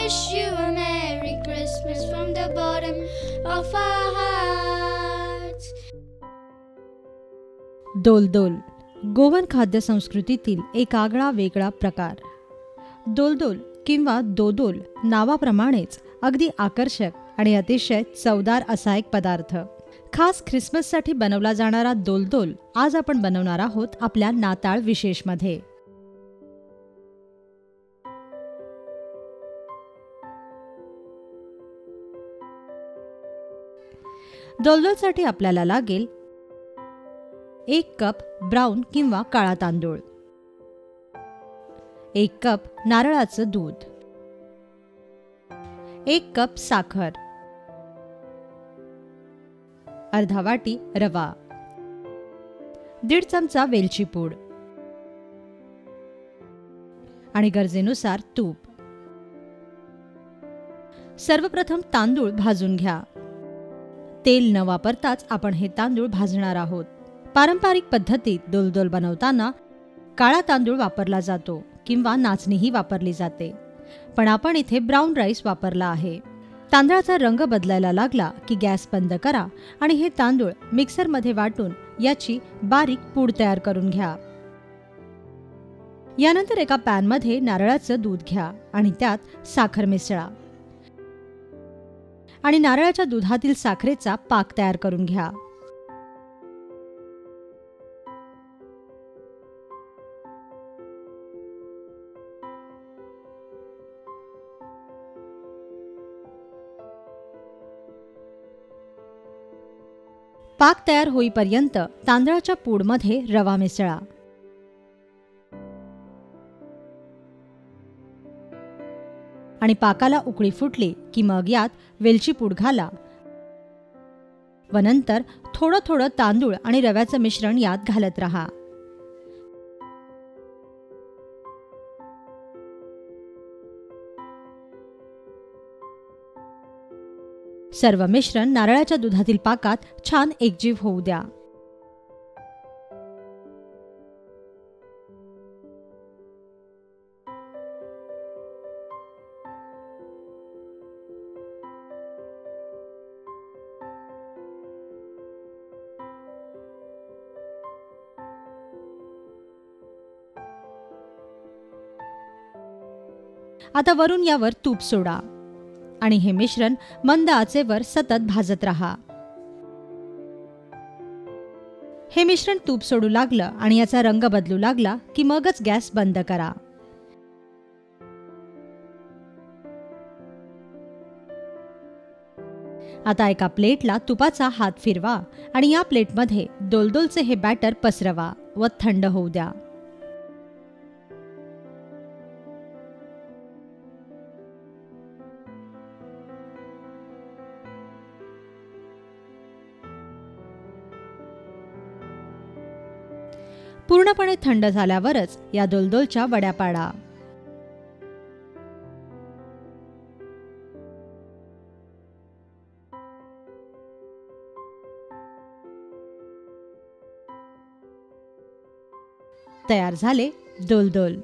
wish you a Merry Christmas from the bottom of our hearts. दोलदोल गोवन खाद्य संस्कृतीतील एक आगळा वेगळा प्रकार. दोलदोल किंवा दोदोल नावाप्रमाणेच अगदी आकर्षक आणि अतिशय चवदार असा एक पदार्थ. खास ख्रिसमससाठी बनवला जाणारा दोलदोल आज आपण बनवणार आहोत आपल्या नाताळ विशेषमध्ये. दोलदोलसाठी आपल्याला लागेल 1 कप ब्राऊन किंवा काळा तांदूळ, 1 कप नारळाचं दूध, 1 कप साखर, अर्धा वाटी रवा, 1.5 चमचा वेलची पूड आणि गरजेनुसार तूप. सर्वप्रथम तांदूळ भाजून घ्या. तेल न वापरताच आपण हे तांदूळ भाजणार आहोत. पारंपरिक पद्धतीत दोलदोल बनवताना काळा तांदूळ वापरला जातो किंवा नाचणीही वापरली जाते, पण आपण इथे ब्राऊन राईस वापरला आहे. तांदळाचा रंग बदलायला लागला की गॅस बंद करा आणि हे तांदूळ मिक्सरमध्ये वाटून याची बारीक पूड तयार करून घ्या. यानंतर एका पॅनमध्ये नारळाचं दूध घ्या आणि त्यात साखर मिसळा आणि नारळाच्या दुधातील साखरेचा पाक तयार करून घ्या. पाक तयार होईपर्यंत तांदळाच्या पूडमध्ये रवा मिसळा. आणि पाकाला उकळी फुटली की मग यात वेलची पूड घाला व नंतर थोडं थोडं तांदूळ आणि रव्याचं मिश्रण यात घालत रहा. सर्व मिश्रण नारळाच्या दुधातील पाकात छान एकजीव होऊ द्या. आता वरून यावर तूप सोडा आणि हे मिश्रण मंद आचेवर सतत भाजत रहा. हे मिश्रण तूप सोडू लागलं आणि याचा रंग बदलू लागला की मगच गॅस बंद करा. आता एका प्लेटला तुपाचा हात फिरवा आणि या प्लेटमध्ये दोलदोलचे हे बॅटर पसरवा व थंड होऊ द्या. पूर्णपणे थंड झाल्यावरच या दोलदोलच्या वड्या पाडा. तयार झाले दोलदोल.